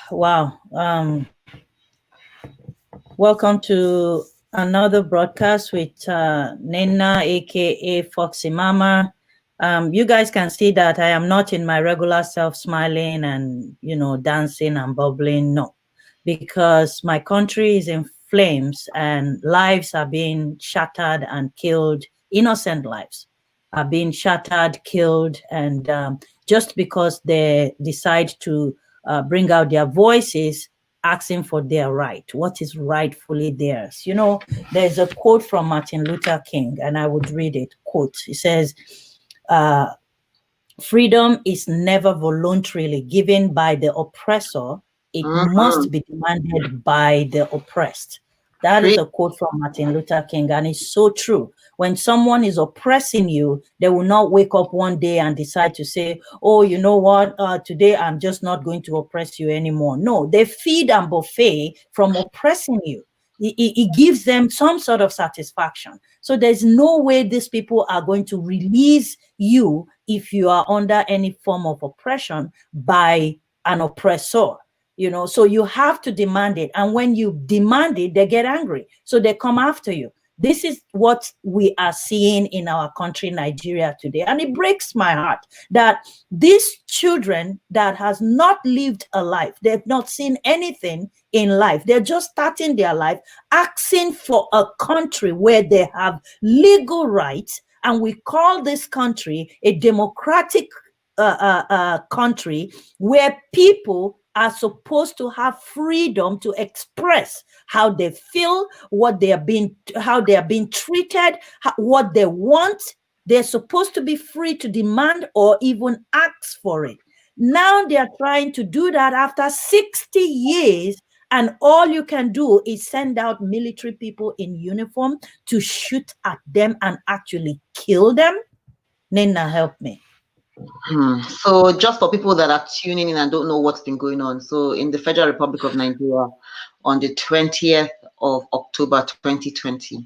Wow. Welcome to another broadcast with Nena, aka Foxy Mama. You guys can see that I am not in my regular self, smiling and dancing and bubbling. No, because my country is in flames and lives are being shattered and killed. Innocent lives are being shattered, killed, and just because they decide to bring out their voices, asking for their right, what is rightfully theirs. There's a quote from Martin Luther King, and I would read it. Quote, it says, freedom is never voluntarily given by the oppressor. It must be demanded by the oppressed. That is a quote from Martin Luther King, and it's so true. When someone is oppressing you, they will not wake up one day and decide to say, oh, you know what, today I'm just not going to oppress you anymore. No, they feed and buffet from oppressing you. It gives them some sort of satisfaction. So there's no way these people are going to release you if you are under any form of oppression by an oppressor. So you have to demand it. And when you demand it, they get angry. So they come after you. This is what we are seeing in our country, Nigeria, today. And it breaks my heart that these children that has not lived a life, they've not seen anything in life. They're just starting their life, asking for a country where they have legal rights. And we call this country a democratic country where people are supposed to have freedom to express how they feel, how they are being treated, what they want. They're supposed to be free to demand or even ask for it. Now they are trying to do that after 60 years, and all you can do is send out military people in uniform to shoot at them and actually kill them. Nina, help me. So just for people that are tuning in and don't know what's been going on, so in the Federal Republic of Nigeria, on the 20th of October 2020,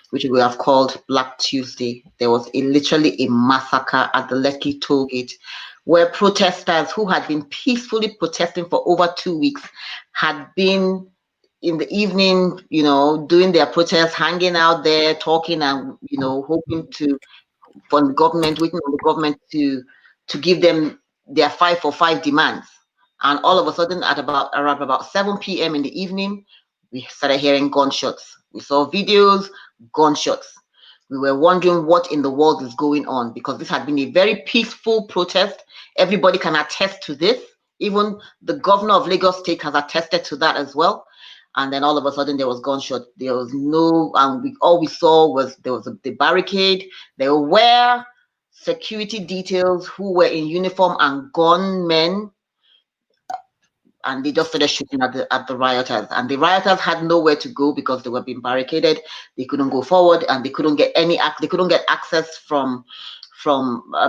which we have called Black Tuesday, there was literally a massacre at the Lekki toll gate, where protesters who had been peacefully protesting for over 2 weeks had been in the evening, doing their protests, hanging out there, talking and, hoping for the government, waiting on the government to give them their 5 for 5 demands. And all of a sudden, around about 7 p.m. in the evening, we started hearing gunshots. We saw videos, gunshots. We were wondering what in the world is going on, because this had been a very peaceful protest. Everybody can attest to this. Even the governor of Lagos State has attested to that as well. And then all of a sudden there was gunshot. There was no, and all we saw was there was the barricade. There were security details who were in uniform and gunmen, and they just started shooting at the rioters. And the rioters had nowhere to go because they were being barricaded. They couldn't go forward, and they couldn't get access from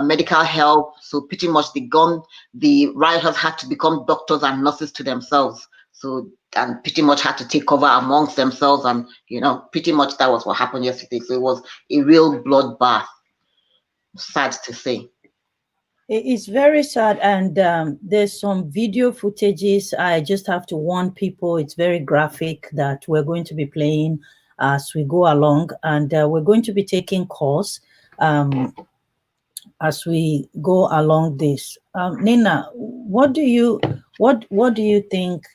medical help. So pretty much the rioters had to become doctors and nurses to themselves. So, and pretty much had to take cover amongst themselves, and pretty much that was what happened yesterday. So it was a real bloodbath. Sad to say. It's very sad, and there's some video footages. I just have to warn people, it's very graphic, that we're going to be playing as we go along, and we're going to be taking calls as we go along this. Nina, what do you think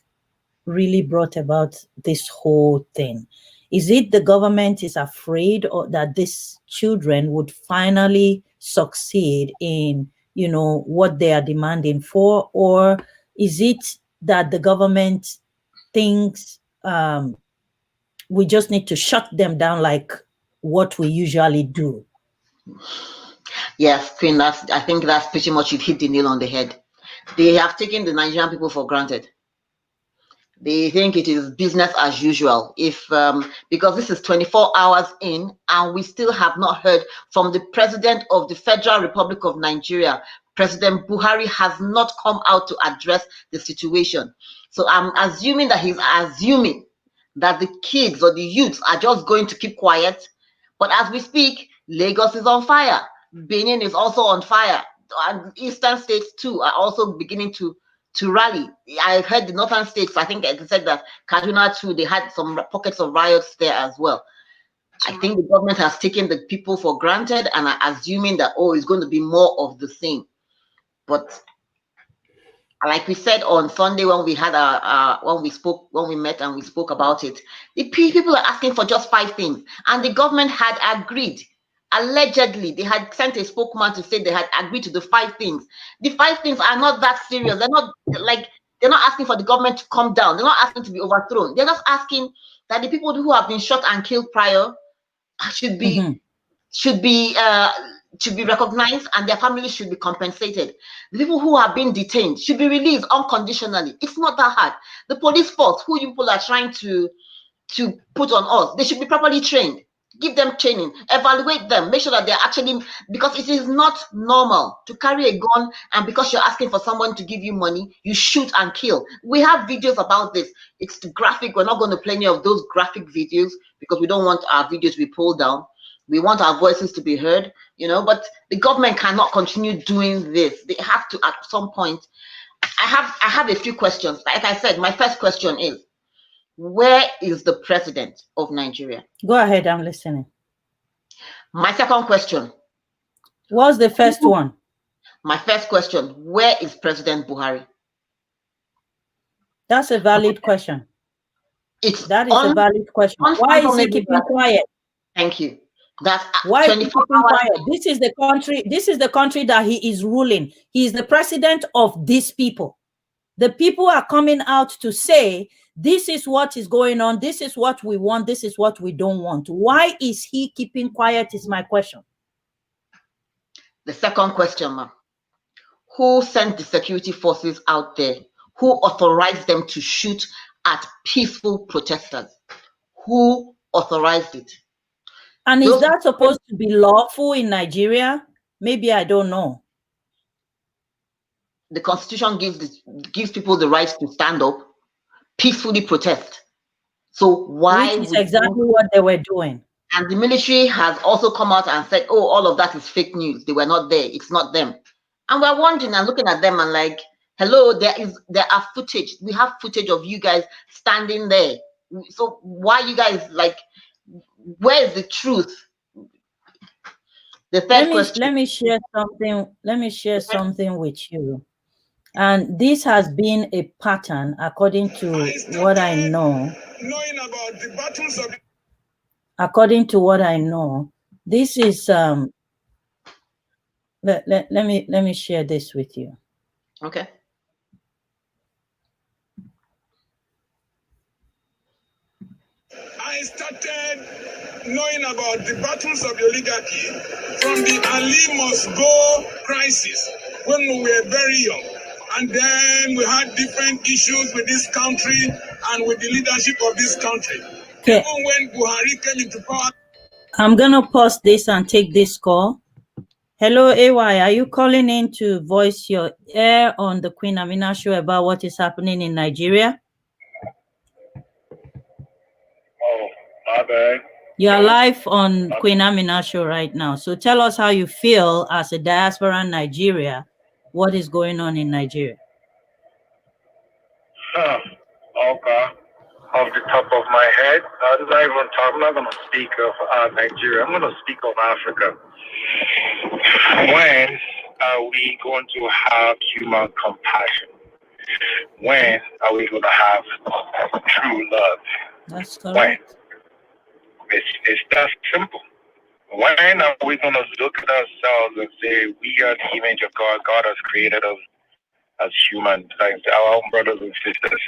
really brought about this whole thing? Is it the government is afraid that these children would finally succeed in what they are demanding for, or is it that the government thinks we just need to shut them down like what we usually do? Yes, Queen, I think that's pretty much, you've hit the nail on the head. They have taken the Nigerian people for granted. They think it is business as usual. Because this is 24 hours in, and we still have not heard from the President of the Federal Republic of Nigeria. President Buhari has not come out to address the situation. So I'm assuming that he's assuming that the kids or the youths are just going to keep quiet. But as we speak, Lagos is on fire. Benin is also on fire. And eastern states too are also beginning to to rally. I heard the northern states, I think it said that Kaduna too, they had some pockets of riots there as well. I think the government has taken the people for granted and are assuming that, oh, it's going to be more of the same. But like we said on Sunday when we had when we met and we spoke about it, the people are asking for just 5 things, and the government had agreed. Allegedly, they had sent a spokesman to say they had agreed to the 5 things. The 5 things are not that serious. They're not like, they're not asking for the government to come down. They're not asking to be overthrown. They're just asking that the people who have been shot and killed prior should be recognized, and their families should be compensated. The people who have been detained should be released unconditionally. It's not that hard. The police force, who you people are trying to put on us, they should be properly trained. Give them training, evaluate them, make sure that they're actually, because it is not normal to carry a gun and because you're asking for someone to give you money, you shoot and kill. We have videos about this. It's graphic. We're not going to play any of those graphic videos because we don't want our videos to be pulled down. We want our voices to be heard, you know, but the government cannot continue doing this. They have to at some point. I have a few questions. Like I said, my first question is, where is the president of Nigeria? Go ahead, I'm listening. My second question. What's the first one? My first question, where is President Buhari? That's a valid question. That is a valid question. Why is he keeping quiet? Thank you. That's why is he keeping quiet? This is the country. This is the country that he is ruling. He is the president of these people. The people are coming out to say, this is what is going on. This is what we want. This is what we don't want. Why is he keeping quiet is my question. The second question, ma'am. Who sent the security forces out there? Who authorized them to shoot at peaceful protesters? Who authorized it? And is that supposed to be lawful in Nigeria? Maybe, I don't know. The Constitution gives people the right to stand up, peacefully protest. So why? Which is exactly what they were doing. And the military has also come out and said, oh, all of that is fake news. They were not there. It's not them. And we're wondering and looking at them and like, hello, there are footage. We have footage of you guys standing there. So why you guys, like, where is the truth? The third question. Let me share something. Let me share something with you. And this has been a pattern, according to what I know. According to what I know, this is let me share this with you. Okay. I started knowing about the battles of the oligarchy from the Ali must go crisis when we were very young. And then we had different issues with this country and with the leadership of this country. Okay. Even when Buhari came into power. I'm going to pause this and take this call. Hello, AY. Are you calling in to voice your air on the Queen Amina show about what is happening in Nigeria? Oh, my bad. You're live on Queen Amina show right now. So tell us how you feel as a diaspora in Nigeria. What is going on in Nigeria? Okay. Off the top of my head, I'm not going to speak of Nigeria. I'm going to speak of Africa. When are we going to have human compassion? When are we going to have true love? That's correct. When? It's that simple. When are we going to look at ourselves and say, we are the image of God? God has created us as humans, like our own brothers and sisters.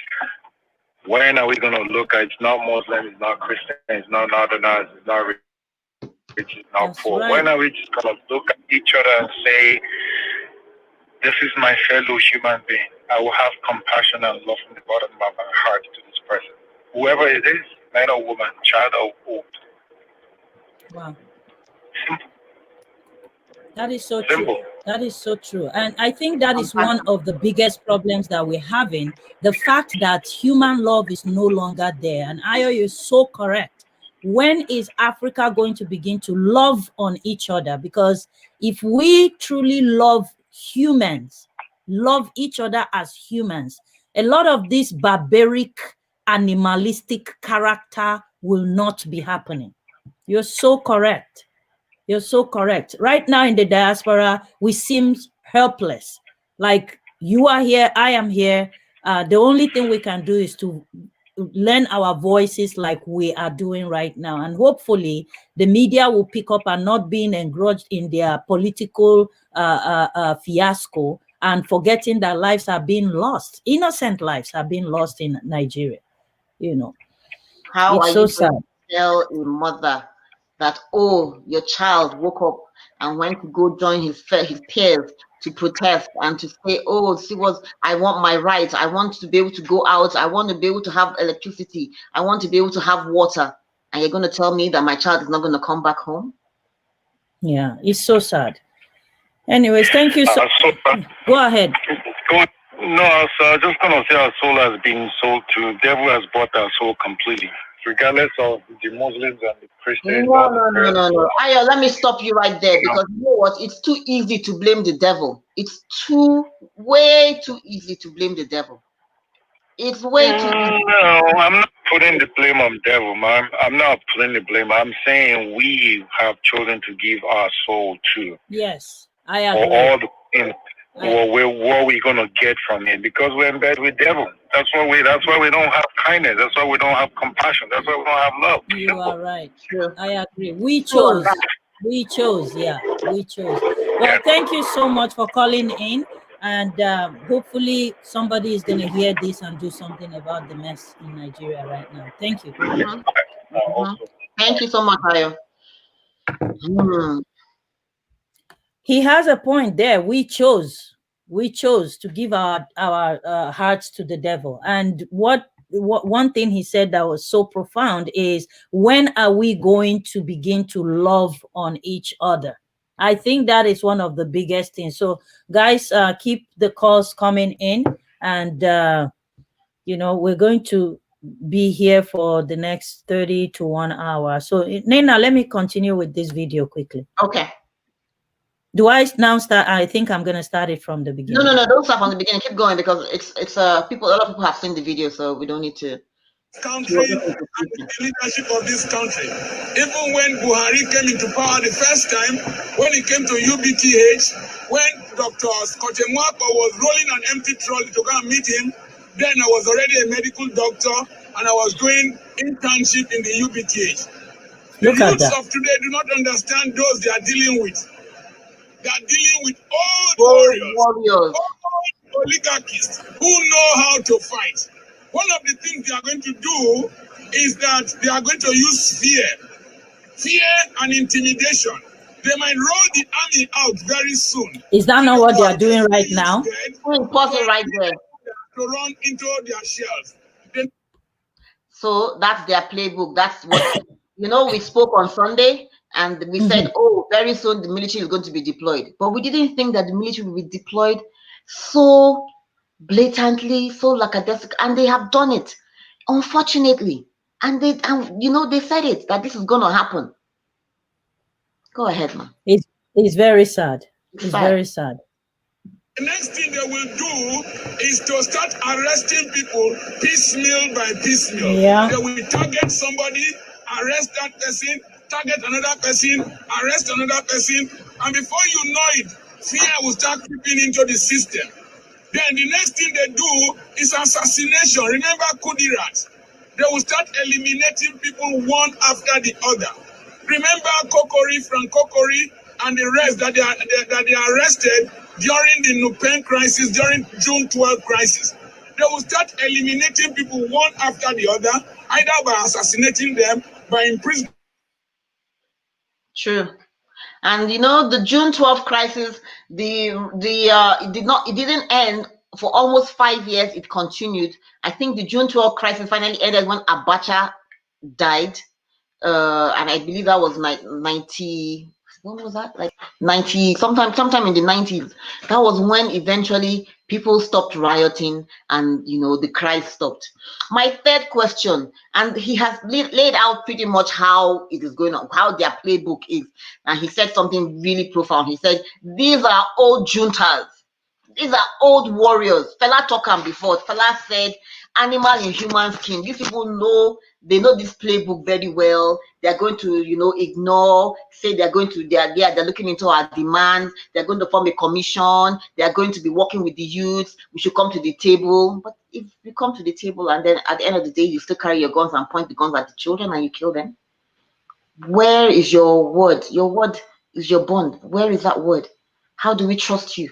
When are we going to look at, it's not Muslim, it's not Christian, it's not Northerners, it's not rich, it's not That's poor. right. When are we just going to look at each other and say, this is my fellow human being. I will have compassion and love from the bottom of my heart to this person. Whoever it is, man or woman, child or old. Wow. Simple. That is so Simple. true. That is so true. And I think that is one of the biggest problems that we're having. The fact that human love is no longer there. And Ayo, you're so correct. When is Africa going to begin to love on each other? Because if we truly love humans, love each other as humans, a lot of this barbaric, animalistic character will not be happening. You're so correct. You're so correct. Right now in the diaspora, we seem helpless. Like, you are here, I am here. The only thing we can do is to lend our voices like we are doing right now. And hopefully the media will pick up and not being engrossed in their political fiasco and forgetting that lives are being lost. Innocent lives are being lost in Nigeria. You know, How it's are so you sad. going to tell a mother that, oh, your child woke up and went to go join his peers to protest and to say, oh, see what, I want my rights. I want to be able to go out. I want to be able to have electricity. I want to be able to have water. And you're going to tell me that my child is not going to come back home? Yeah, it's so sad. Anyways, thank you so much. Go ahead. No, so I'm just gonna say our soul has been sold to. Devil has bought our soul completely, regardless of the Muslims and the Christians. No. Ayo, let me stop you right there, because you know what? It's too easy to blame the devil. It's way too easy to blame the devil. It's way too easy. No, I'm not putting the blame on the devil, man. I'm not putting the blame. I'm saying we have chosen to give our soul to. Yes, I agree. For all the things, what we're gonna get from it, because we're in bed with devil. That's why we don't have kindness. That's why we don't have compassion. That's why we don't have love. You Simple. are right. I agree. We chose. We chose. Yeah, we chose. Well, thank you so much for calling in, and hopefully somebody is going to hear this and do something about the mess in Nigeria right now. Thank you. Thank you so much, Ayo. He has a point there. We chose to give our hearts to the devil. And what one thing he said that was so profound is, when are we going to begin to love on each other? I think that is one of the biggest things. So guys, keep the calls coming in, and you know, we're going to be here for the next 30 to 1 hour. So Nina, let me continue with this video quickly. Okay. Do I now start? I think I'm going to start it from the beginning. No, don't start from the beginning. Keep going, because it's a lot of people have seen the video, so we don't need to. Country and the leadership of this country. Even when Buhari came into power the first time, when he came to UBTH, when Dr. Scott Mwako was rolling an empty trolley to go and meet him, then I was already a medical doctor and I was doing internship in the UBTH. The youths of today do not understand those they are dealing with. They are dealing with old warriors, old oligarchists who know how to fight. One of the things they are going to do is that they are going to use fear and intimidation. They might roll the army out very soon. Is that not what they are doing right now? Pause it right there. To run into their shells. So that's their playbook. That's what, you know, we spoke on Sunday and we said, oh, very soon the military is going to be deployed. But we didn't think that the military would be deployed so blatantly, so lackadaisical, and they have done it, unfortunately. And you know, they said it, that this is going to happen. Go ahead, man. It's very sad. It's very sad. The next thing they will do is to start arresting people piecemeal by piecemeal. Yeah. They will target somebody, arrest that person, target another person, arrest another person, and before you know it, fear will start creeping into the system. Then the next thing they do is assassination. Remember Kudirat? They will start eliminating people one after the other. Remember Kokori, Frank Kokori, and the rest that they arrested during the Nupen crisis, during June 12 crisis. They will start eliminating people one after the other, either by assassinating them, by imprisoning. True. And you know, the June 12 crisis, it didn't end for almost 5 years. It continued. I think the June 12 crisis finally ended when Abacha died, and I believe that was 90. When was that? Like 90, sometime in the 90s. That was when eventually people stopped rioting and, you know, the cries stopped. My third question, and he has laid out pretty much how it is going on, how their playbook is. And he said something really profound. He said, these are old juntas. these are old warriors. Fella talk am before. Fella said, animal in human skin. These people know, they know this playbook very well. They're going to, ignore, say they're looking into our demands. They're going to form a commission. They're going to be working with the youths. We should come to the table. But if you come to the table and then at the end of the day, you still carry your guns and point the guns at the children and you kill them, where is your word? Your word is your bond. Where is that word? How do we trust you?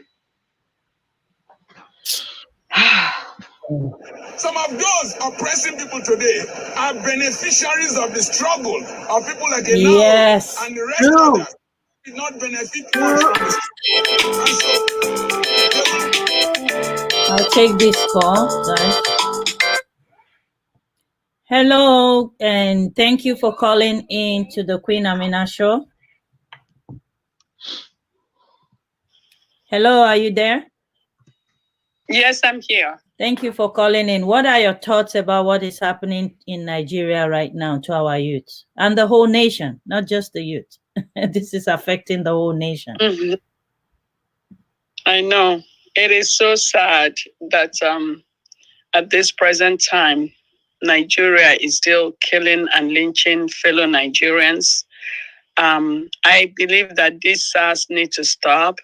Some of those oppressing people today are beneficiaries of the struggle of people like Yes. and the rest of us did not benefit much from the struggle. I'll take this call, guys. Hello, and thank you for calling in to the Queen Amina show. Hello, are you there? Yes, I'm here. Thank you for calling in. What are your thoughts about what is happening in Nigeria right now to our youth and the whole nation, not just the youth? This is affecting the whole nation. Mm-hmm. I know. It is so sad that at this present time, Nigeria is still killing and lynching fellow Nigerians. I believe that this SARS needs to stop.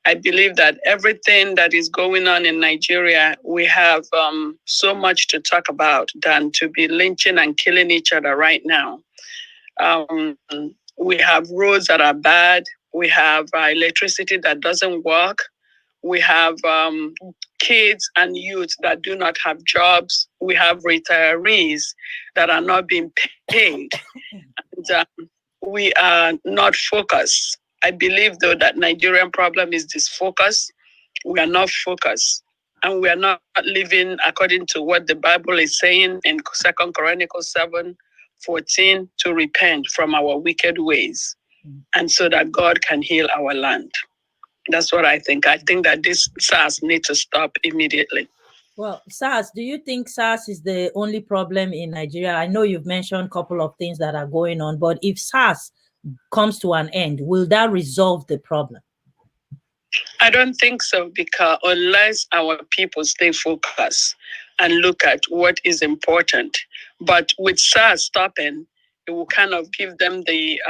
I believe that everything that is going on in Nigeria, we have so much to talk about than to be lynching and killing each other right now. We have roads that are bad. We have electricity that doesn't work. We have kids and youth that do not have jobs. We have retirees that are not being paid. And, we are not focused. I believe, though, that Nigerian problem is this focus. We are not focused. And we are not living according to what the Bible is saying in 2 Chronicles 7:14, to repent from our wicked ways, and so that God can heal our land. That's what I think. I think that this SARS needs to stop immediately. Well, SARS, do you think SARS is the only problem in Nigeria? I know you've mentioned a couple of things that are going on, but if SARS comes to an end, will that resolve the problem? I don't think so, because unless our people stay focused and look at what is important. But with SARS stopping, it will kind of give them the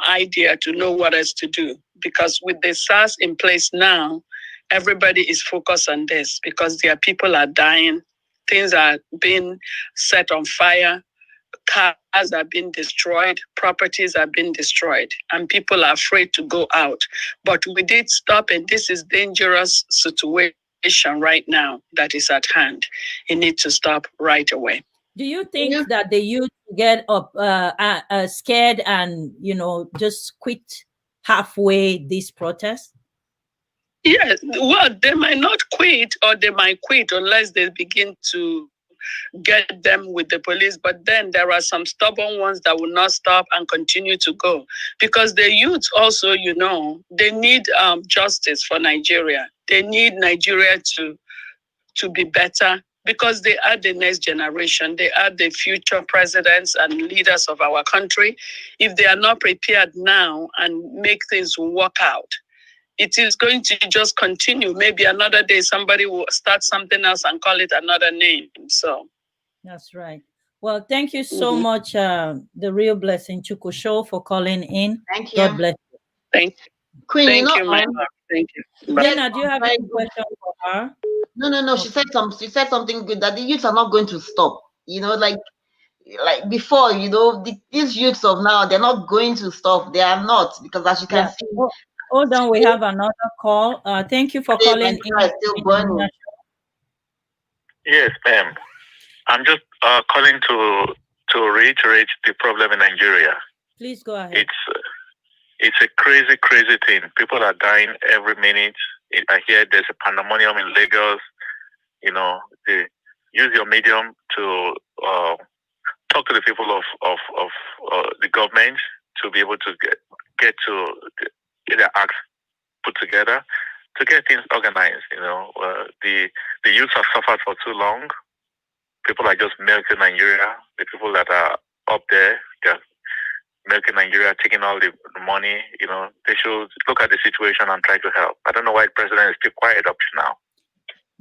idea to know what else to do. Because with the SARS in place now, everybody is focused on this because their people are dying, things are being set on fire, cars are being destroyed, properties are being destroyed, and people are afraid to go out. But we did stop, and this is dangerous situation right now that is at hand. It needs to stop right away. Do you think that the youth get up scared and just quit halfway this protest? Yes, well, they might not quit, or they might quit unless they begin to get them with the police. But then there are some stubborn ones that will not stop and continue to go, because the youth also, they need justice for Nigeria. They need Nigeria to be better, because they are the next generation. They are the future presidents and leaders of our country. If they are not prepared now and make things work out, it is going to just continue. Maybe another day somebody will start something else and call it another name. So that's right. Well, thank you so much, the Real Blessing Chukwu Show, for calling in. Thank you. God bless you. Thank you. Queen, thank you, my love. Thank you. Jenna, do you have any question for her? No. She said something good, that the youths are not going to stop. Like before, these youths of now, they're not going to stop. They are not, because as you can see. Hold on, we have another call. Thank you for calling in. Still burning. Yes, ma'am. I'm just calling to reiterate the problem in Nigeria. Please go ahead. It's a crazy, crazy thing. People are dying every minute. I hear there's a pandemonium in Lagos. They use your medium to talk to the people of the government to be able to get their acts put together, to get things organized. The youth have suffered for too long. People are just milking Nigeria. The people that are up there, milking Nigeria, taking all the money. You know, they should look at the situation and try to help. I don't know why the president is still quiet up to now.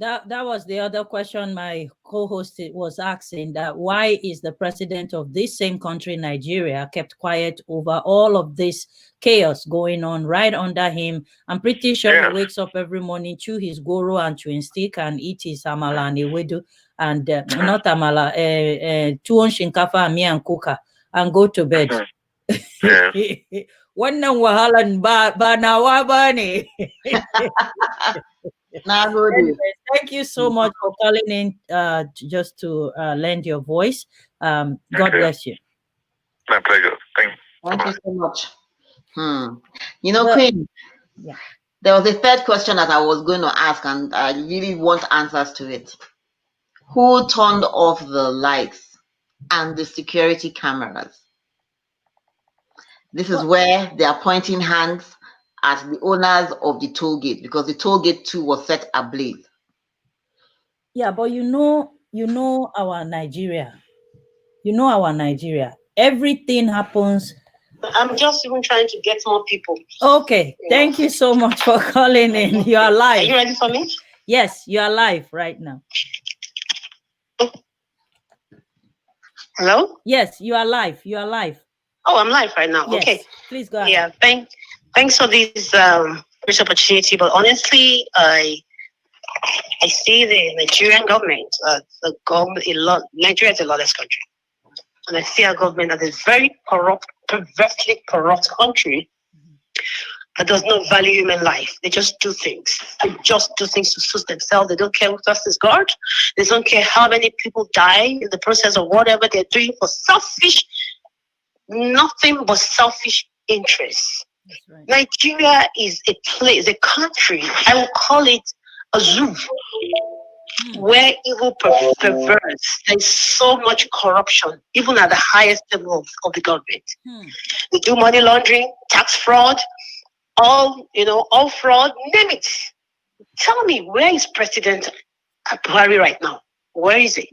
That was the other question my co-host was asking, that why is the president of this same country, Nigeria, kept quiet over all of this chaos going on right under him? I'm pretty sure he wakes up every morning, chew his goro and chewing stick and eat his amala and ewedu and not amala, tuwon shinkafa and miyan kuka and go to bed. Wannan wahalan ba nawa ba ne. Anyway, thank you so much for calling in just to lend your voice. God bless you. My pleasure. Thank you so much. You know, Queen, there was a third question that I was going to ask, and I really want answers to it. Who turned off the lights and the security cameras? This is where they are pointing hands at the owners of the toll gate, because the toll gate too was set ablaze. Yeah, but you know our Nigeria. You know our Nigeria. Everything happens. I'm just even trying to get more people. Okay, thank you so much for calling in. You are live. Are you ready for me? Yes, you are live right now. Hello? Yes, you are live. You are live. Oh, I'm live right now. Yes. Okay. Please go ahead. Yeah, thanks for this opportunity. But honestly, I see the Nigerian government, Nigeria is a lawless country. And I see a government that is very corrupt, perversely corrupt country that does not value human life. They just do things. They just do things to suit themselves. They don't care who justice guard. They don't care how many people die in the process of whatever they're doing for nothing but selfish interests. Right. Nigeria is a place, a country, I will call it a zoo, where evil perverts. There's so much corruption, even at the highest level of the government. They do money laundering, tax fraud, all fraud, name it. Tell me, where is President Buhari right now? Where is he?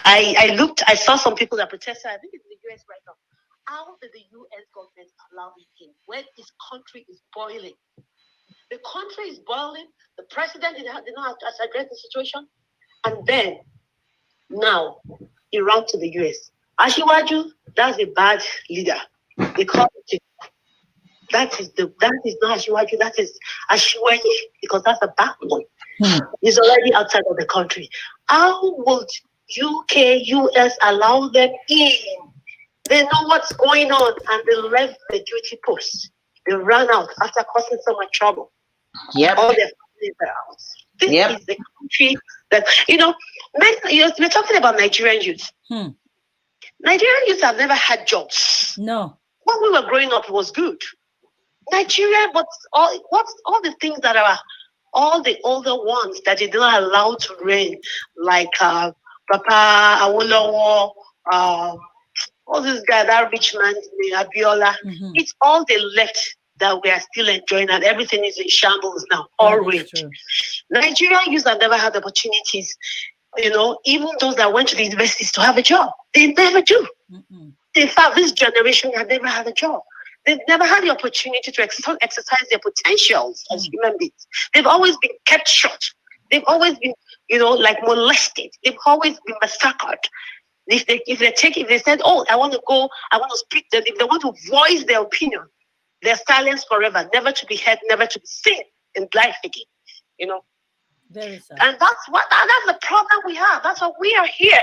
I saw some people that protested, I think it's in the US right now. How did the US government allow him in when his country is boiling? The country is boiling. The president did not have to address the situation. And then, now, he ran to the US. Ashiwaju, that's a bad leader. Because that is not Ashiwaju, that is Ashiwaju, because that's a backbone. He's already outside of the country. How would UK, US allow them in? They know what's going on, and they left the duty post. They ran out after causing so much trouble. Yep. All their families are out. This is the country that, we're talking about Nigerian youth. Nigerian youth have never had jobs. No. When we were growing up, it was good. Nigeria, but all the things that are, all the older ones that they did not allow to reign, like Papa Awolowo, all these guys, that rich man, Abiola, it's all they left that we are still enjoying, and everything is in shambles now, all rich. Nigerian youth have never had opportunities, even those that went to the universities to have a job. They never do. In fact, this generation have never had a job. They've never had the opportunity to exercise their potentials as human beings. They've always been kept short. They've always been, molested. They've always been massacred. If they said, oh, I want to speak, if they want to voice their opinion, they're silenced forever, never to be heard, never to be seen in life again. Very sad. And that's the problem we have. That's why we are here.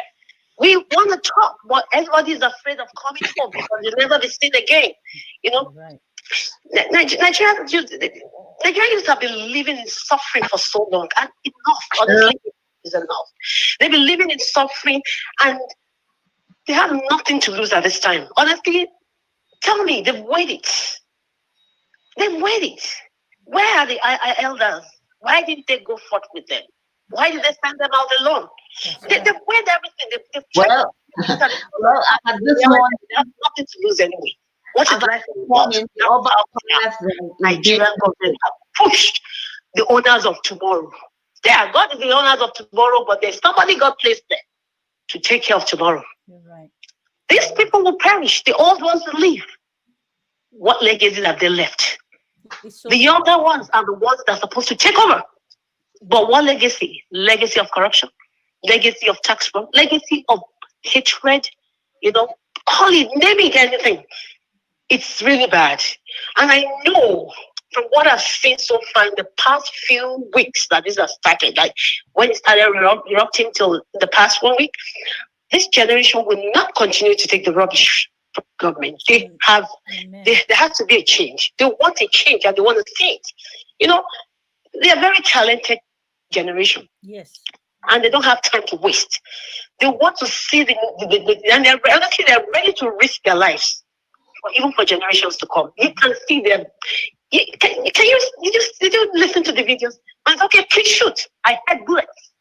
We want to talk, but everybody is afraid of coming home because they'll never be seen again. Right. Nigerians have been living in suffering for so long, and enough, honestly, is enough. They've been living in suffering, and they have nothing to lose at this time. Honestly, tell me, they've waited. Where are the elders? Why didn't they go forth with them? Why did they send them out alone? They've waited everything. They've well, at this moment, they have nothing to lose anyway. What is life? Nigerian government have pushed the owners of tomorrow. They are God is the owners of tomorrow, but there's somebody God placed there to take care of tomorrow. You're right. These people will perish. The old ones will leave. what legacy have they left? So the younger ones are the ones that are supposed to take over. But what legacy? Legacy of corruption, legacy of tax fraud, legacy of hatred, call it, name it anything. It's really bad. And I know from what I've seen so far in the past few weeks that this has started, like when it started erupting till the past 1 week, this generation will not continue to take the rubbish from government. They have to be a change. They want a change and they want to see it. They are very talented generation. Yes. And they don't have time to waste. They want to see and they're ready to risk their lives, even for generations to come. You can see them. Can you listen to the videos? And it's okay, please shoot. I heard bullets.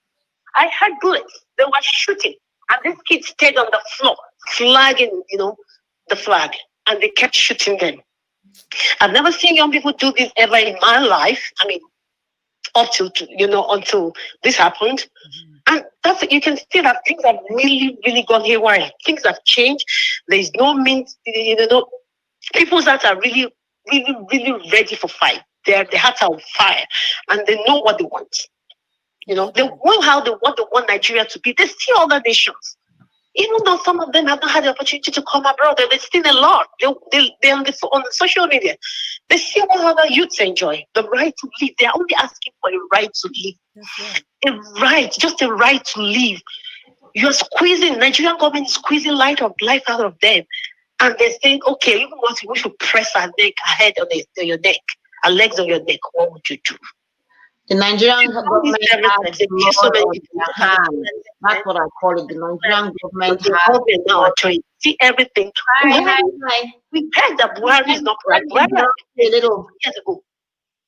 They were shooting. And these kids stayed on the floor, flagging, the flag. And they kept shooting them. I've never seen young people do this ever in my life. I mean, up to until this happened. Mm-hmm. And that's you can see that things have really, really gone haywire. Things have changed. There's no means, people that are really, really, really ready for fight. Their hearts are on fire and they know what they want. They know how they want Nigeria to be. They see other nations. Even though some of them have not had the opportunity to come abroad, they've seen a lot. They're on the social media. They see what other youths enjoy. The right to live. They're only asking for a right to live. Just a right to live. You're squeezing, Nigerian government is squeezing life out of them. And they're saying, okay, you know what, we should press our neck ahead on your neck, our legs on your neck. What would you do? The Nigerian government has That's what I call it. The Nigerian government has see everything. We heard that Buhari is not right. A little years ago.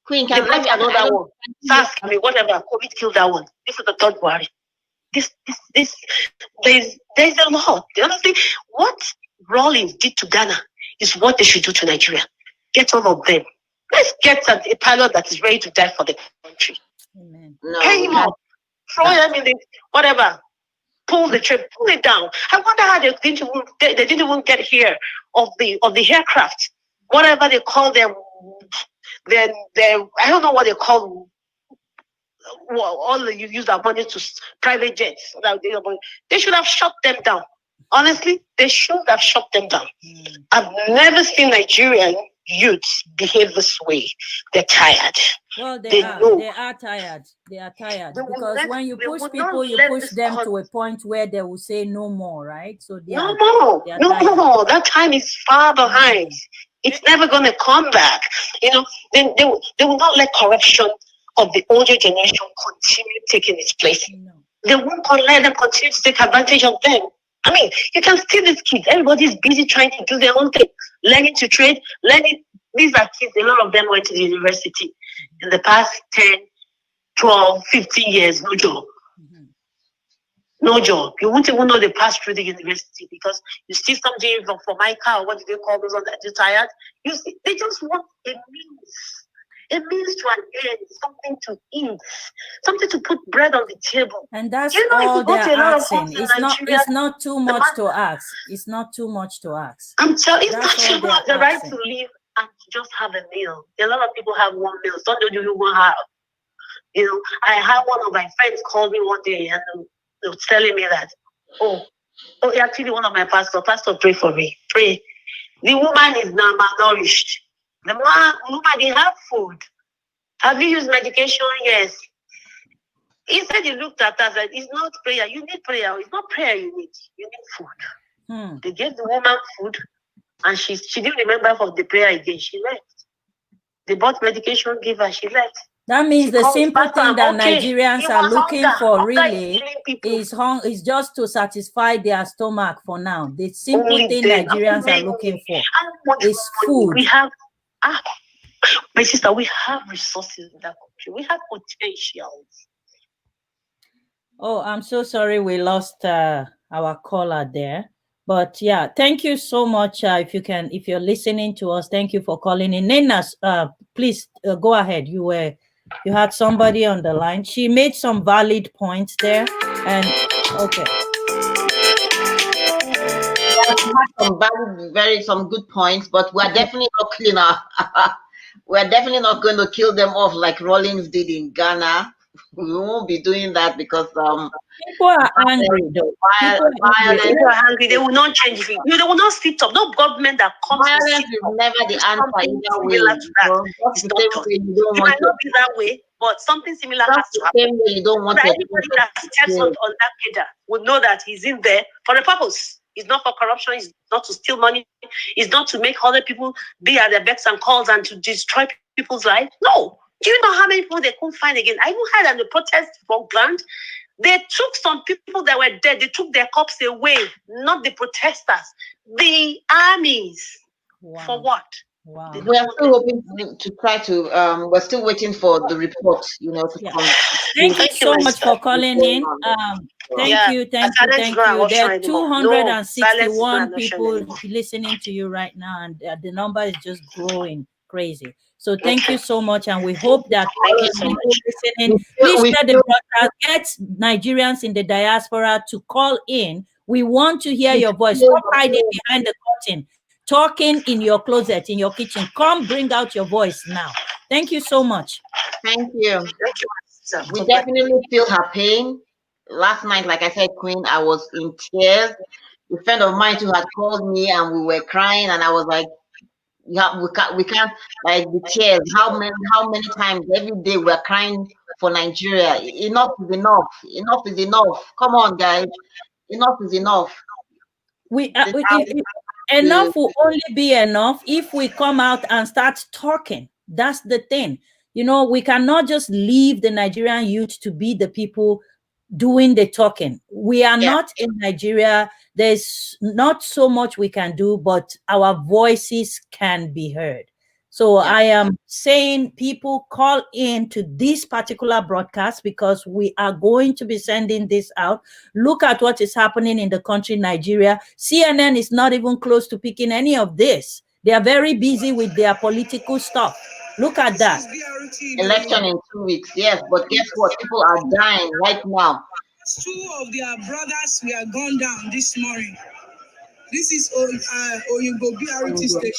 Queen, can I have another one? Ask me whatever. COVID killed that one. This is the third Buhari. There's a lot. Honestly, what Rawlings did to Ghana is what they should do to Nigeria. Get all of them. Let's get a pilot that is ready to die for the country. Amen. Pay him up. Throw them in whatever. Pull the trip. Pull it down. I wonder how they didn't even get here of the aircraft. Whatever they call them. Then I don't know what they call them. Well, all you use that money to private jets. They should have shut them down. Honestly, they should have shut them down. I've never seen Nigerian youths behave this way. They're tired. Well, they are tired. They are tired because when you push people, you push them to a point where they will say no more, right? So no, that time is far behind. It's never going to come back. They will not let corruption of the older generation continue taking its place. No. They won't let them continue to take advantage of them. I mean, you can see these kids. Everybody's busy trying to do their own thing, learning to trade, These are kids, a lot of them went to the university in the past 10, 12, 15 years, no job. Mm-hmm. No job. You won't even know they passed through the university because you see somebody for my car, what do they call those ones that are tired? You see, they just want a means to an end, something to eat, something to put bread on the table. And that's all they're asking. It's not too much to ask. It's not too much to ask. I'm telling you, it's not too much. The right to live and to just have a meal. A lot of people have one meal. Some don't even have. I had one of my friends call me one day and they were telling me that, actually one of my pastor, pray for me. Pray. The woman is now malnourished. The woman didn't have food. Have you used medication? Yes. He said he looked at us and it's not prayer. You need prayer. It's not prayer you need. You need food. They gave the woman food and she didn't remember of the prayer again. She left. They bought medication, gave her, she left. That means the simple thing that Nigerians are looking for really is just to satisfy their stomach for now. The simple thing Nigerians are looking for is food. We have my sister, we have resources in that country. We have potentials. Oh, I'm so sorry we lost our caller there. But yeah, thank you so much. If you're listening to us, thank you for calling in. Nena, please go ahead. You had somebody on the line. She made some valid points there. And okay. had some good points, but we're definitely not cleaner. We're definitely not going to kill them off like Rollins did in Ghana. We won't be doing that because people are angry though. People are angry. They will not change it. They will not sit up. No government that comes to sit is up. never the answer either way. It might not be that way, but something similar has to happen. You don't want anybody that steps on that cadre would know that he's in there for a purpose. It's not for corruption. It's not to steal money. It's not to make other people be at their becks and calls and to destroy people's lives. No. Do you know how many people they couldn't find again? I even heard at the protest for Gland, they took some people that were dead. They took their corpse away, not the protesters, the armies. Wow. For what? Wow. We are still hoping to try to. We're still waiting for the report. To come. Thank you so much for calling in. Thank you. There are 261 people listening to you right now, and the number is just growing crazy. So thank you so much, and we hope that people listening, please share the broadcast. Get Nigerians in the diaspora to call in. We want to hear your voice. Stop hiding behind the curtain, talking in your closet, in your kitchen. Come, bring out your voice now. Thank you so much. Thank you. We definitely feel her pain. Last night, like I said, Queen, I was in tears. A friend of mine who had called me, and we were crying, and I was like, "Yeah, we can't like the tears. How many times every day we're crying for Nigeria? Enough is enough. Enough is enough. Come on, guys. Enough is enough. Enough will only be enough if we come out and start talking. That's the thing. We cannot just leave the Nigerian youth to be the people doing the talking. We are not in Nigeria. There's not so much we can do, but our voices can be heard. So I am saying, people, call in to this particular broadcast because we are going to be sending this out. Look at what is happening in the country, Nigeria. CNN is not even close to picking any of this. They are very busy with their political stuff. Look at that. Election in 2 weeks, yes, but guess what? People are dying right now. 2 of their brothers were gunned down this morning. This is Oyinbo BRT station.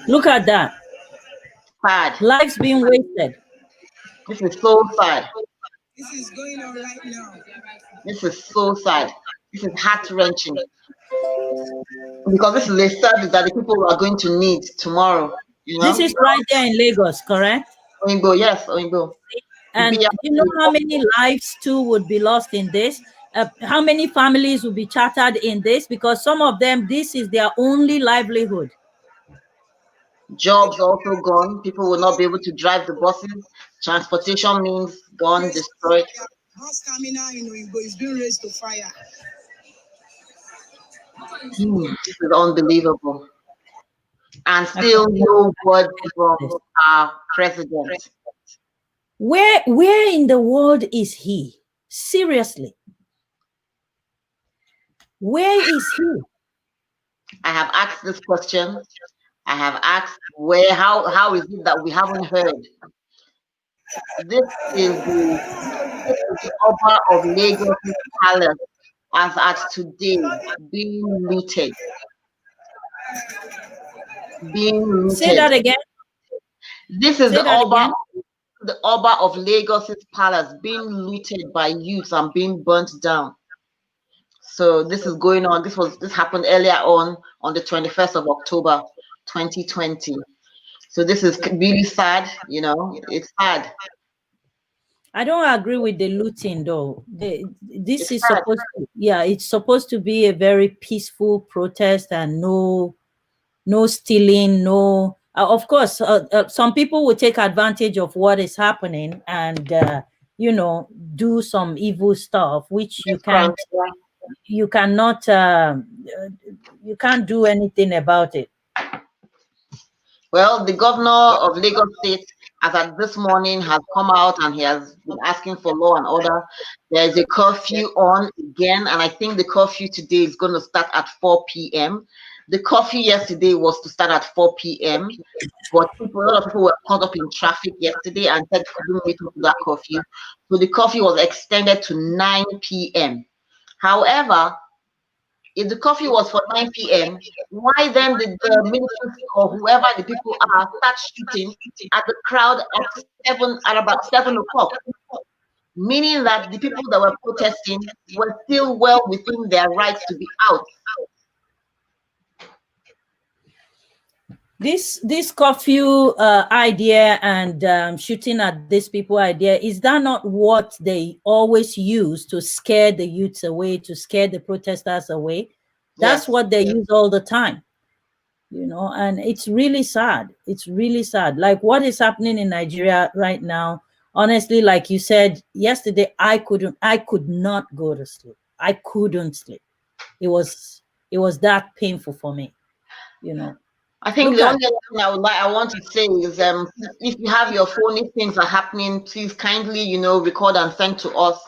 Look at that. Sad. Lives being wasted. This is so sad. This is going on right now. This is so sad. This is heart-wrenching. Because this is a service that the people are going to need tomorrow. This is right there in Lagos, correct? Oyinbo, yes, Oyinbo. And you know how many lives too would be lost in this? How many families will be chartered in this? Because some of them, this is their only livelihood. Jobs also gone. People will not be able to drive the buses. Transportation means gone, destroyed. Bus terminal in Oyinbo is being raised to fire. This is unbelievable. And still no word from our president. Where in the world is he? Seriously. Where is he? I have asked this question. I have asked how is it that we haven't heard? This is the Oba of Lagos Palace as at today being looted. Say that again. This is the Oba of Lagos's palace being looted by youths and being burnt down. So this is going on. This happened earlier on the 21st of October, 2020. So this is really sad. It's sad. I don't agree with the looting though. This is supposed to, it's supposed to be a very peaceful protest and no stealing, no. Of course, some people will take advantage of what is happening and do some evil stuff, which you can't do anything about it. Well, the governor of Lagos State, as at this morning, has come out and he has been asking for law and order. There is a curfew on again, and I think the curfew today is going to start at 4 p.m. The curfew yesterday was to start at 4 p.m., but a lot of people were caught up in traffic yesterday and said couldn't meet up to that curfew. So the curfew was extended to 9 p.m. However, if the curfew was for 9 p.m., why then did the military or whoever the people are start shooting at the crowd at about 7 o'clock? Meaning that the people that were protesting were still well within their rights to be out. This curfew idea and shooting at these people idea, is that not what they always use to scare the youths away, to scare the protesters away? That's Yes. what they use all the time, you know, and it's really sad. It's really sad. Like what is happening in Nigeria right now, honestly, like you said yesterday, I could not go to sleep. I couldn't sleep. It was that painful for me, you know. I think the only other thing I want to say is if you have your phone, if things are happening, please kindly, you know, record and send to us,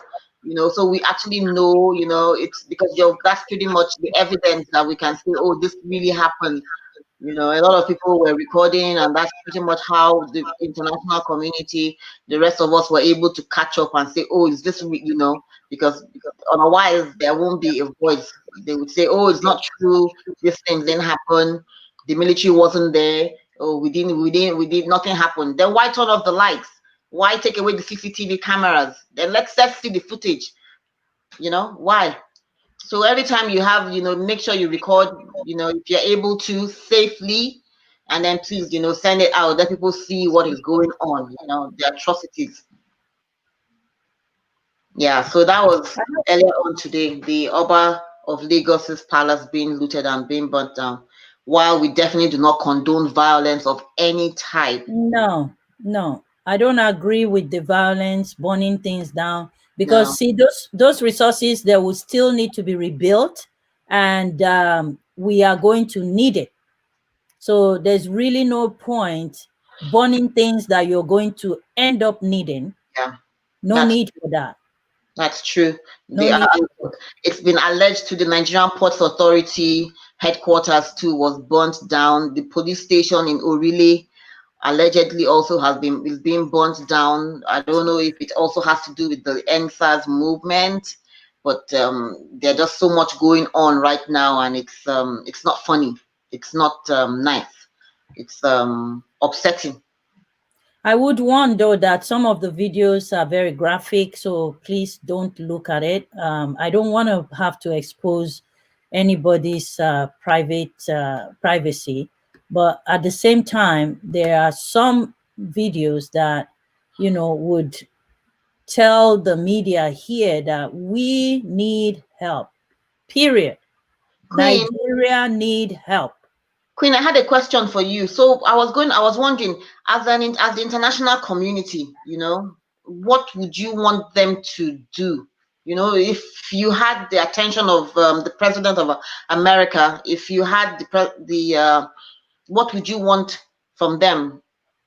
you know, so we actually know, you know, it's because that's pretty much the evidence that we can say, oh, this really happened. You know, a lot of people were recording, and that's pretty much how the international community, the rest of us, were able to catch up and say, oh, is this, you know, because otherwise there won't be a voice. They would say, oh, it's not true, these things didn't happen, the military wasn't there, oh, we did nothing happened. Then why turn off the lights? Why take away the CCTV cameras? Then let's see the footage. You know, why? So every time you have, you know, make sure you record, you know, if you're able to safely, and then please, you know, send it out, let people see what is going on, you know, the atrocities. Yeah, so that was earlier on today, the Oba of Lagos's palace being looted and being burnt down. While we definitely do not condone violence of any type. No, I don't agree with the violence, burning things down, because see, those resources, they will still need to be rebuilt, and we are going to need it. So there's really no point burning things that you're going to end up needing. Yeah, no need for that. That's true. No need. It's been alleged to the Nigerian Ports Authority headquarters too was burnt down. The police station in Orile allegedly also is being burnt down. I don't know if it also has to do with the NSAS movement, but there's just so much going on right now, and it's not funny. It's not nice. It's upsetting. I would warn though that some of the videos are very graphic, so please don't look at it. I don't want to have to expose anybody's privacy, but at the same time, there are some videos that, you know, would tell the media here that we need help, period. Queen, Nigeria need help. Queen, I had a question for you. So I was wondering, as the international community, you know, what would you want them to do? You know, if you had the attention of the president of America, if you had what would you want from them?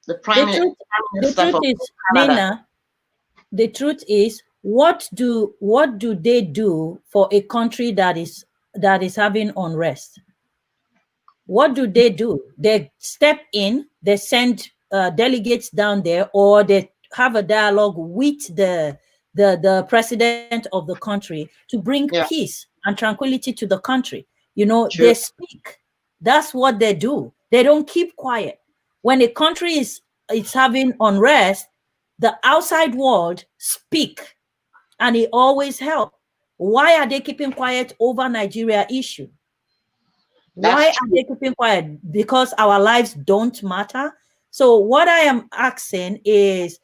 The prime minister truth is, Nina, the truth is, what do they do for a country that is having unrest? What do? They step in, they send delegates down there, or they have a dialogue with the president of the country to bring peace and tranquility to the country. You know, they speak. That's what they do. They don't keep quiet. When a country is having unrest, the outside world speak, and it always helps. Why are they keeping quiet over Nigeria issue? Why are they keeping quiet? Because our lives don't matter. So what I am asking is,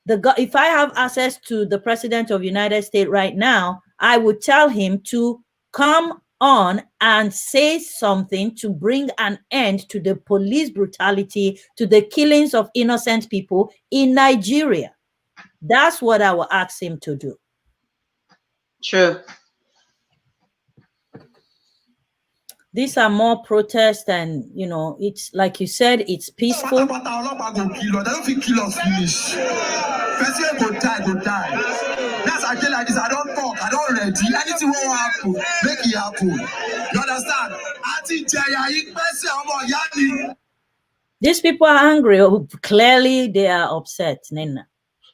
if I have access to the president of the United States right now, I would tell him to come on and say something to bring an end to the police brutality, to the killings of innocent people in Nigeria. That's what I will ask him to do. True. These are more protests, and you know, it's like you said, it's peaceful. That's again like this. I don't talk, I don't ready. Anything will happen, make it happen. You understand? These people are angry. Clearly, they are upset, Nina.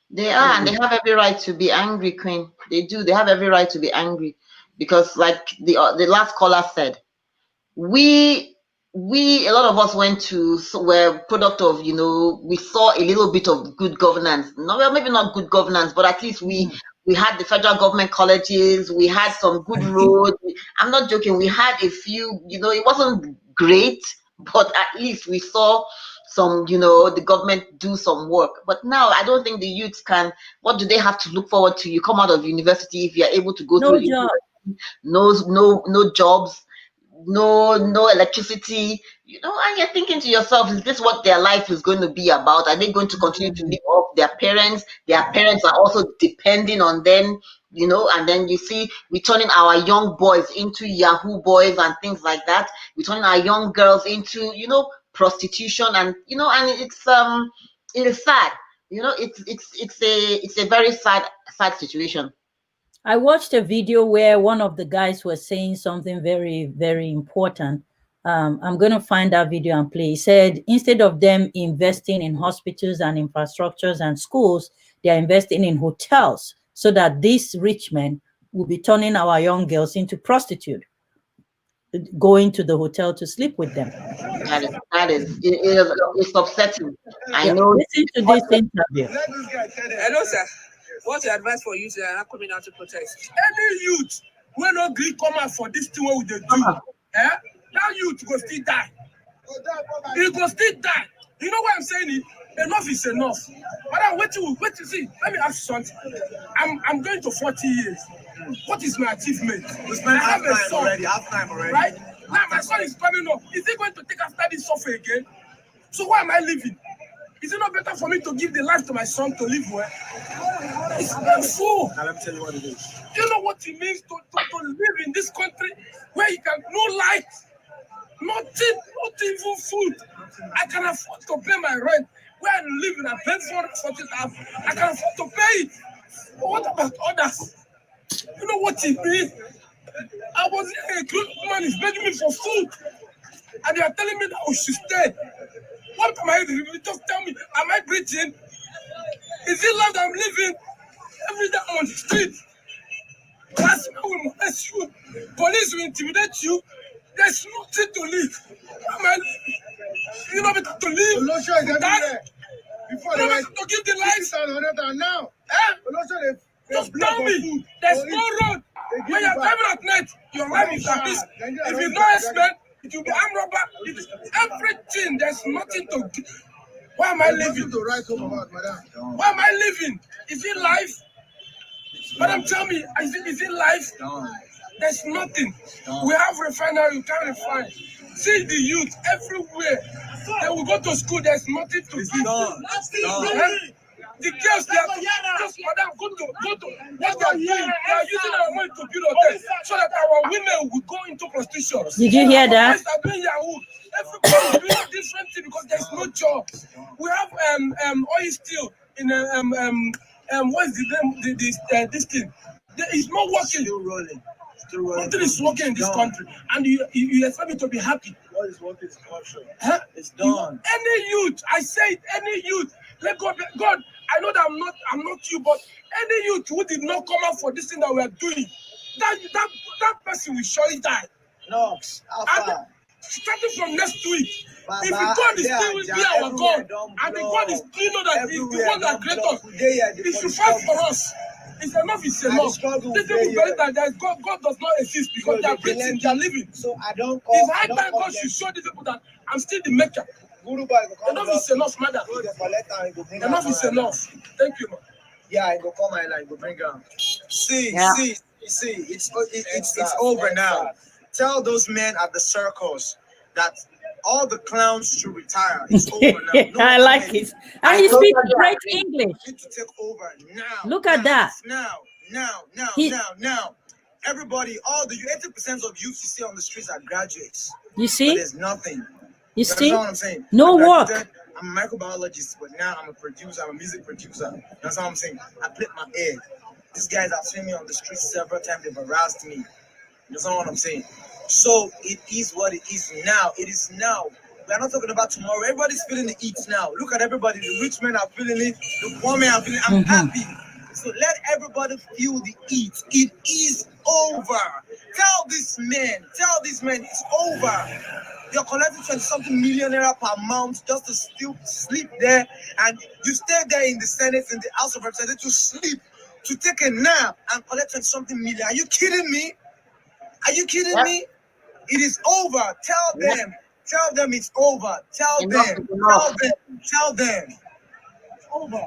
They are, and they have every right to be angry, Queen. They do. They have every right to be angry, because like the last caller said, we a lot of us went to, were product of, you know, we saw a little bit of good governance. No, well, maybe not good governance, but at least we had the federal government colleges, we had some good roads. I'm not joking, we had a few, you know, it wasn't great, but at least we saw some, you know, the government do some work. But now I don't think the youths can. What do they have to look forward to? You come out of university, if you're able to go No through job. no jobs, no electricity, you know, and you're thinking to yourself, is this what their life is going to be about? Are they going to continue to live off their parents? Their parents are also depending on them, you know. And then you see, we're turning our young boys into Yahoo boys and things like that. We're turning our young girls into, you know, prostitution, and you know, and it is sad, you know. It's a very sad situation. I watched a video where one of the guys was saying something very, very important. I'm going to find that video and play. He said, instead of them investing in hospitals and infrastructures and schools, they are investing in hotels so that these rich men will be turning our young girls into prostitutes, going to the hotel to sleep with them. It's upsetting. I know. Listen to this interview. Hello, sir. What's your advice for youth that are coming out to protest? Any youth will not agree come out for this thing what they do. That youth go still die. He go still die. You know what I'm saying? Enough is enough. But wait to see. Let me ask you something. I'm going to 40 years. What is my achievement? I have a son already. Right? Now my son is coming up. Is he going to take after this suffer again? So why am I living? Is it not better for me to give the life to my son to live well? It's painful. Now let me tell you what it is. You know what it means to live in this country where you can no light, nothing, not even food. I can afford to pay my rent. Where I live in a bed for 40,000, I can afford to pay it. But what about others? You know what it means? I was here, a good woman is begging me for food, and they are telling me that we should stay. What am I doing? Just tell me, am I breathing? Is it life that I'm living? Every day I'm on the street. Class will molest you. Police will intimidate you. There's nothing to live. Am I living? You know better to live. That, before you know better to give the life. Now. Just tell me, there's no road. When you're driving at night, your life is at this. If you know expert, it will be armed robber. It is everything. There's nothing to give. Why am I living? Why am I living? Is it life? Madam, tell me, is it life? There's nothing. We have refinery, you can't refine. See the youth everywhere. They will go to school, there's nothing to do. The girls, they are just, madam, go to what they are doing. They are using our money to build hotels so that our women will go into prostitution. Did you hear that? Are doing Yahoo. Everybody is doing different thing because there's no job. We have oil steel in what is the name? This thing. It's not working. Still rolling. Nothing is working in this country, and you expect me to be happy. What is working is corruption. It's done. Any youth, I say it, any youth. Let God, I know that I'm not you, but any youth who did not come out for this thing that we are doing, that person will surely die. No, starting from next week, if God is still will be our God, and the God is still know that He's the one that created us, He should fight for us. It's enough, it's enough. These people believe that God does not exist because they are breathing, they are living. So I don't call. It's high time God should show these people that I'm still the maker. Enough is enough, madam. Enough is enough. Thank you, man. Yeah, I go call my line, go bring her. See, it's over now. Tell those men at the circles that all the clowns should retire. It's over now. No I like it. And he speaks great English. Need to take over now. Look at that. Now. Everybody, all the 80% of youth you see on the streets are graduates. You see? There's nothing. You see? What I'm saying? No work. I'm a microbiologist, but now I'm a producer. I'm a music producer. That's what I'm saying. I played my ear. These guys have seen me on the streets several times. They've harassed me. That's not what I'm saying. So it is what it is now. It is now. We're not talking about tomorrow. Everybody's feeling the heat now. Look at everybody. The rich men are feeling it. The poor men are feeling it. I'm happy. So let everybody feel the heat. It is over. Tell these men, it's over. You're collecting 20-something million naira per month just to still sleep there, and you stay there in the Senate, in the House of Representatives, to sleep, to take a nap and collect 20-something million. Are you kidding me? Are you kidding me? It is over. Tell them it's over. Tell them. It's over.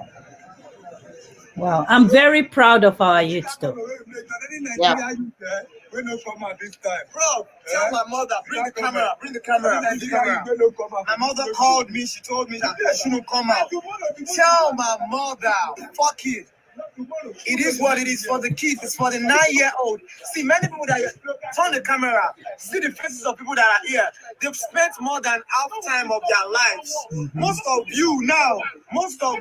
Wow, I'm very proud of our youth, though. Yeah. Bro, tell my mother, bring the camera. My mother called me, she told me that I shouldn't come out. Tell my mother, fuck it. It is what it is for the kids. It's for the 9-year-old. See, many people that turn the camera, see the faces of people that are here. They've spent more than half time of their lives. Most of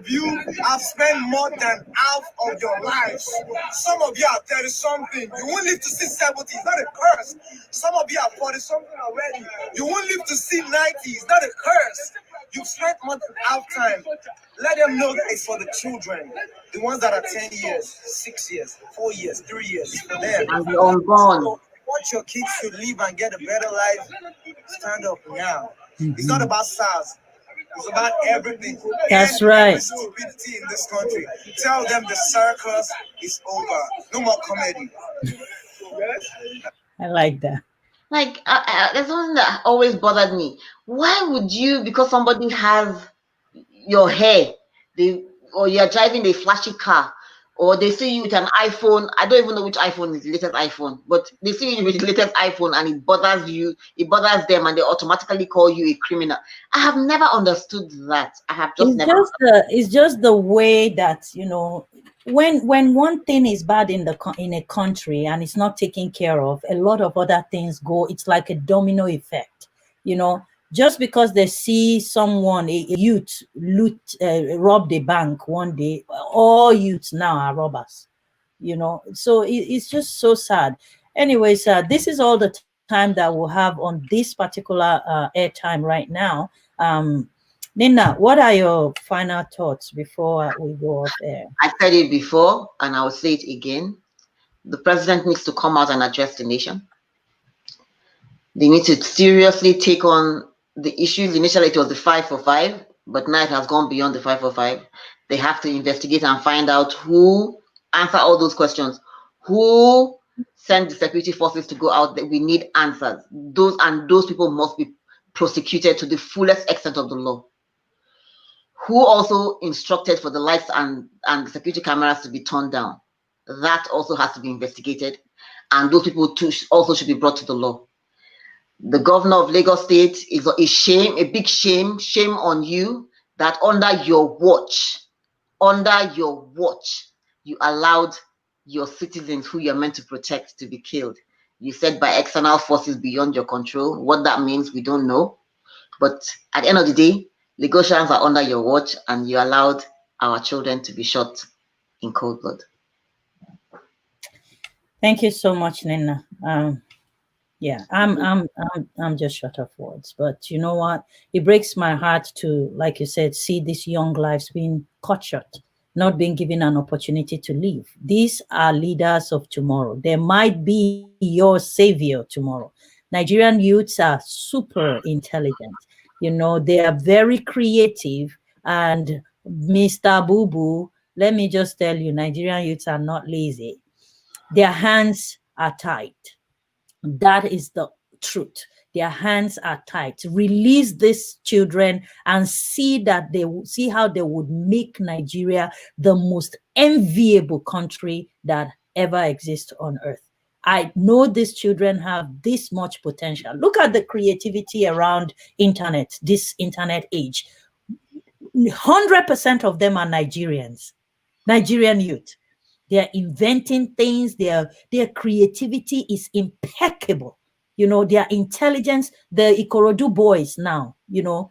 you have spent more than half of your lives. Some of you are 30-something. You won't live to see 70. It's not a curse. Some of you are 40-something already. You won't live to see 90. It's not a curse. You've spent more than half time. Let them know that it's for the children. The ones that are 10 years, 6 years, 4 years, 3 years. It's for them. And the unborn. So, want your kids to live and get a better life, stand up now. It's not about SARS. It's about everything. That's right. Stupidity in this country. Tell them the circus is over. No more comedy. I like that. Like, there's something that always bothered me. Why would you, because somebody has your hair, or you're driving a flashy car, or they see you with an iPhone? I don't even know which iPhone is the latest iPhone, but they see you with the latest iPhone and it bothers you, it bothers them, and they automatically call you a criminal. I have never understood that. I have just never. It's just the way that, you know, when one thing is bad in a country and it's not taken care of, a lot of other things go. It's like a domino effect, you know. Just because they see someone, a youth, rob the bank one day, all youths now are robbers, you know. So it's just so sad. Anyways, this is all the time that we'll have on this particular airtime right now. Nina, what are your final thoughts before we go off air? I said it before, and I will say it again. The president needs to come out and address the nation. They need to seriously take on the issues. Initially, it was the 5 for 5, but now it has gone beyond the 5 for 5. They have to investigate and find out who answer all those questions. Who sent the security forces to go out? That we need answers. Those people must be prosecuted to the fullest extent of the law. Who also instructed for the lights and the security cameras to be turned down? That also has to be investigated, and those people too also should be brought to the law. The governor of Lagos State is a shame, a big shame on you that under your watch, you allowed your citizens who you're meant to protect to be killed. You said by external forces beyond your control. What that means, we don't know. But at the end of the day, Lagosians are under your watch, and you allowed our children to be shot in cold blood. Thank you so much, Nina. Yeah, I'm just short of words. But you know what? It breaks my heart to, like you said, see these young lives being cut short, not being given an opportunity to live. These are leaders of tomorrow. They might be your savior tomorrow. Nigerian youths are super intelligent. You know, they are very creative. And Mr. Boo Boo, let me just tell you, Nigerian youths are not lazy. Their hands are tied. That is the truth. Their hands are tied. Release these children and see how they would make Nigeria the most enviable country that ever exists on earth. I know these children have this much potential. Look at the creativity around internet, this internet age. 100% of them are Nigerians, Nigerian youth. They're inventing things. Their creativity is impeccable. You know, their intelligence, the Ikorodu boys now, you know,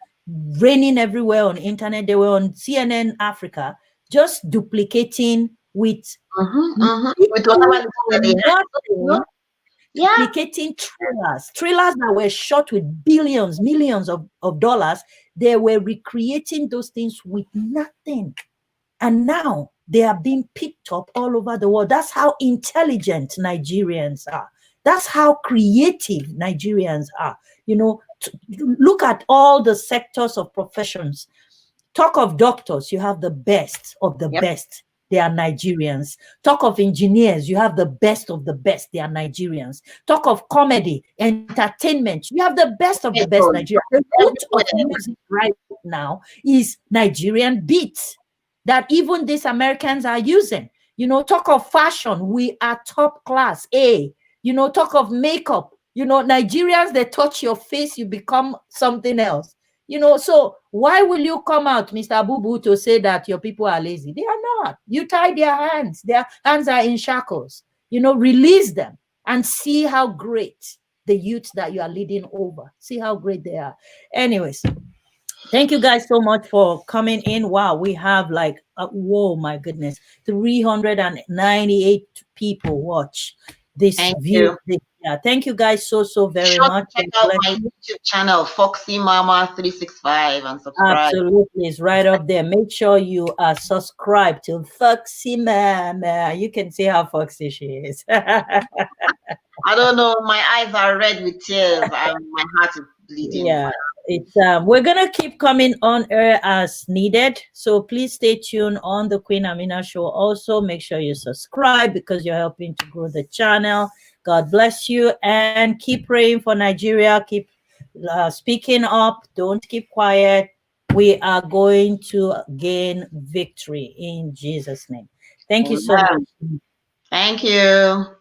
reigning everywhere on internet. They were on CNN Africa, just duplicating with duplicating trailers that were shot with billions, millions of dollars. They were recreating those things with nothing. And now they are being picked up all over the world. That's how intelligent Nigerians are. That's how creative Nigerians are. You know, look at all the sectors of professions. Talk of doctors, you have the best of the best. They are Nigerians. Talk of engineers, you have the best of the best. They are Nigerians. Talk of comedy, entertainment, you have the best of the best Nigerians. The root of music right now is Nigerian beats that even these Americans are using. You know, talk of fashion, we are top class A. You know, talk of makeup, you know, Nigerians, they touch your face, you become something else. You know, so why will you come out, Mr. Bubu, to say that your people are lazy? They are not. You tie their hands are in shackles. You know, release them and see how great the youth that you are leading over. See how great they are. Anyways, thank you guys so much for coming in. Wow, we have like, whoa, my goodness, 398 people watch this view. Yeah, thank you guys so very much. Check out my YouTube channel, Foxxy Mama 365, and subscribe. Absolutely, it's right up there. Make sure you are subscribed to Foxxy Mama. You can see how foxy she is. I don't know. My eyes are red with tears. My heart is bleeding. Yeah, it's we're gonna keep coming on air as needed. So please stay tuned on the Queen Amina Show. Also, make sure you subscribe because you're helping to grow the channel. God bless you, and keep praying for Nigeria. Keep speaking up. Don't keep quiet. We are going to gain victory in Jesus' name. Thank you so much. Thank you.